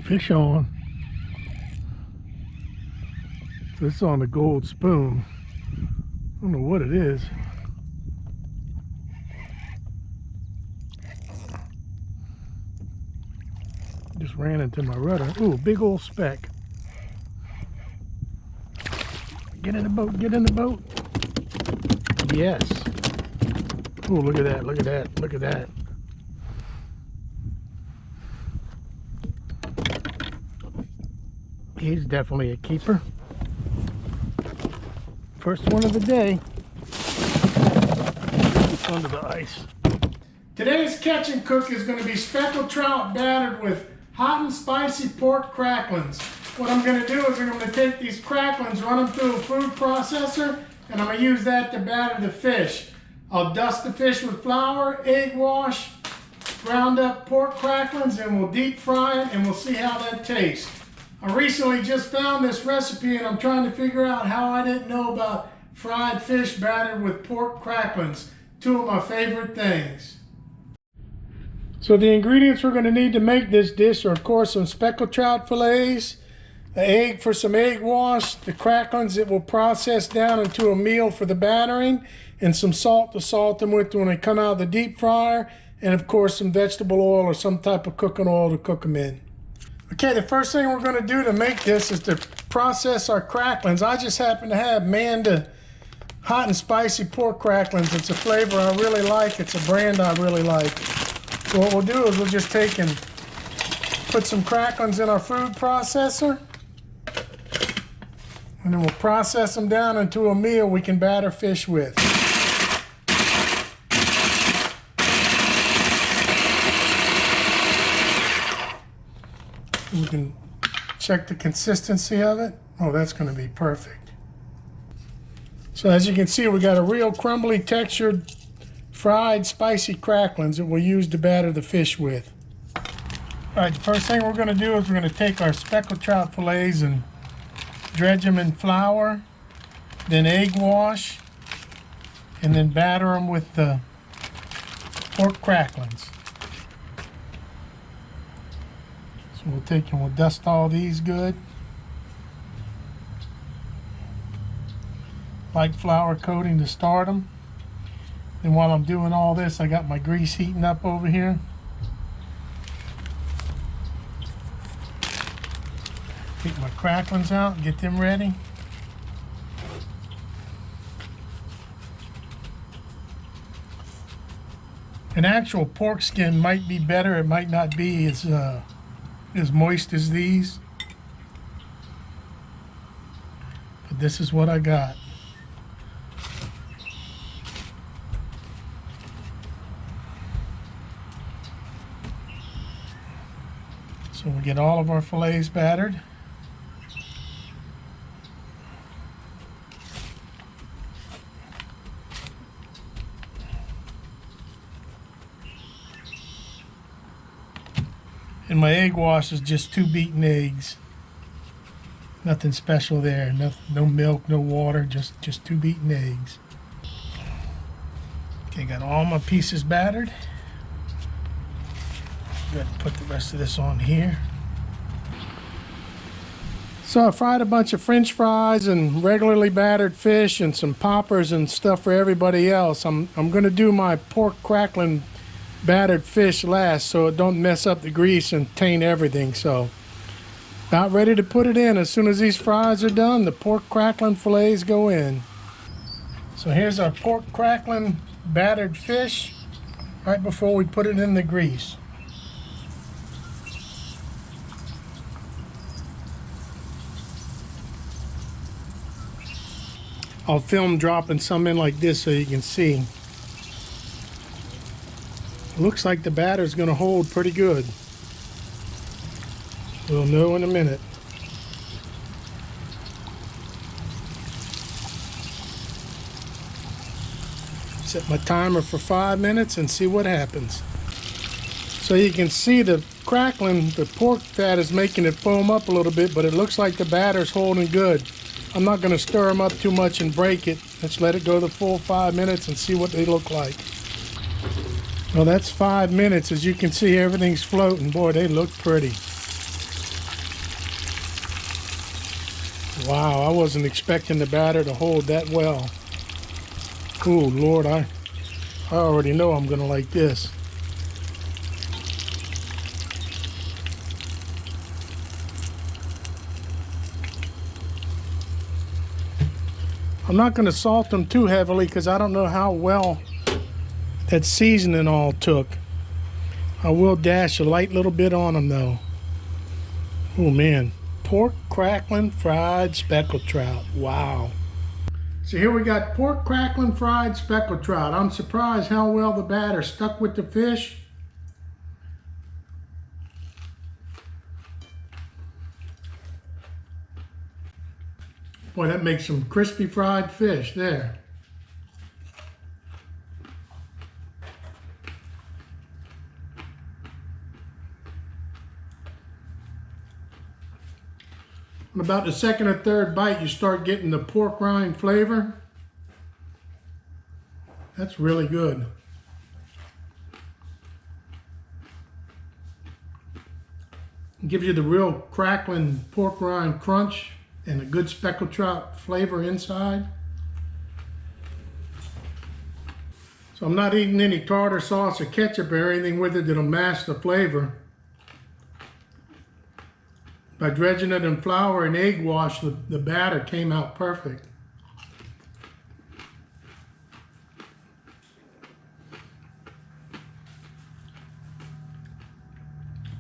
Fish on. So it's on the gold spoon. I don't know what it is. Just ran into my rudder. Ooh, big old speck. Get in the boat, get in the boat. Yes. Ooh, look at that, look at that, look at that. He's definitely a keeper. First one of the day. It's under the ice. Today's catch and cook is going to be speckled trout battered with hot and spicy pork cracklins. What I'm going to do is I'm going to take these cracklins, run them through a food processor, and I'm going to use that to batter the fish. I'll dust the fish with flour, egg wash, ground up pork cracklins, and we'll deep fry it, and we'll see how that tastes. I recently just found this recipe, and I'm trying to figure out how I didn't know about fried fish battered with pork cracklins. Two of my favorite things. So the ingredients we're going to need to make this dish are, of course, some speckled trout fillets, an egg for some egg wash, the cracklins that we'll process down into a meal for the battering, and some salt to salt them with when they come out of the deep fryer, and of course some vegetable oil or some type of cooking oil to cook them in. Okay, the first thing we're going to do to make this is to process our cracklins. I just happen to have Manda hot and spicy pork cracklins. It's a flavor I really like. It's a brand I really like. So what we'll do is we'll just take and put some cracklins in our food processor, and then we'll process them down into a meal we can batter fish with. We can check the consistency of it. Oh, that's going to be perfect. So as you can see, we got a real crumbly textured fried spicy cracklins that we'll use to batter the fish with. All right, the first thing we're going to do is we're going to take our speckled trout fillets and dredge them in flour, then egg wash, and then batter them with the pork cracklins. So we'll take and we'll dust all these good. Light flour coating to start them. And while I'm doing all this, I got my grease heating up over here. Take my cracklins out and get them ready. An actual pork skin might be better. It might not be as moist as these, but this is what I got. So we get all of our fillets battered. And my egg wash is just 2 beaten eggs. Nothing special there. No milk, no water, just 2 beaten eggs. Okay, got all my pieces battered. Got to put the rest of this on here. So I fried a bunch of French fries and regularly battered fish and some poppers and stuff for everybody else. I'm going to do my pork cracklin battered fish last so it don't mess up the grease and taint everything. So about ready to put it in. As soon as these fries are done, the pork cracklin fillets go in. So here's our pork cracklin battered fish right before we put it in the grease. I'll film dropping some in like this so you can see. Looks like the batter's going to hold pretty good. We'll know in a minute. Set my timer for 5 minutes and see what happens. So you can see the cracklin, the pork fat is making it foam up a little bit, but it looks like the batter's holding good. I'm not going to stir them up too much and break it. Let's let it go the full 5 minutes and see what they look like. Well, that's 5 minutes. As you can see, everything's floating. Boy, they look pretty. Wow, I wasn't expecting the batter to hold that well. Oh Lord, I already know I'm gonna like this. I'm not gonna salt them too heavily because I don't know how well that seasoning all took. I will dash a light little bit on them though. Oh man, pork cracklin fried speckled trout. Wow. So here we got pork cracklin fried speckled trout. I'm surprised how well the batter stuck with the fish. Boy, that makes some crispy fried fish there. On about the second or third bite, you start getting the pork rind flavor. That's really good. It gives you the real crackling pork rind crunch and a good speckled trout flavor inside. So I'm not eating any tartar sauce or ketchup or anything with it that'll mask the flavor. By dredging it in flour and egg wash, the batter came out perfect.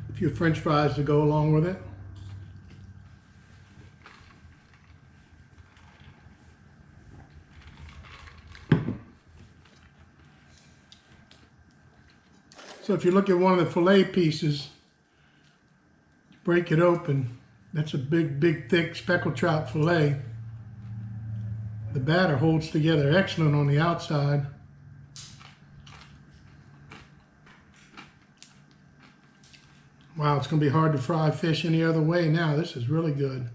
A few French fries to go along with it. So if you look at one of the fillet pieces, break it open, that's a big, thick speckled trout fillet. The batter holds together excellent on the outside. Wow, it's going to be hard to fry fish any other way now. This is really good.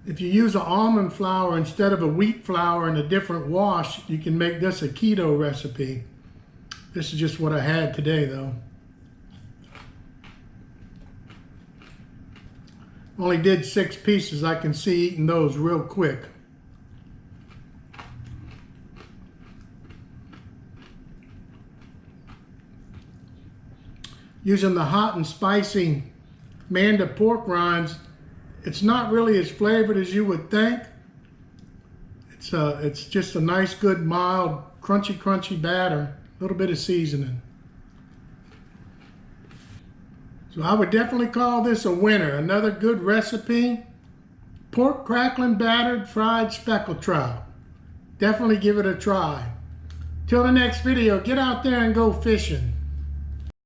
If you use an almond flour instead of a wheat flour and a different wash, you can make this a keto recipe. This is just what I had today though. Only did 6 pieces. I can see eating those real quick. Using the hot and spicy Manda pork rinds, it's not really as flavored as you would think. It's just a nice, good, mild, crunchy batter. A little bit of seasoning. So I would definitely call this a winner. Another good recipe. Pork cracklin battered fried speckled trout. Definitely give it a try. Till the next video, get out there and go fishing.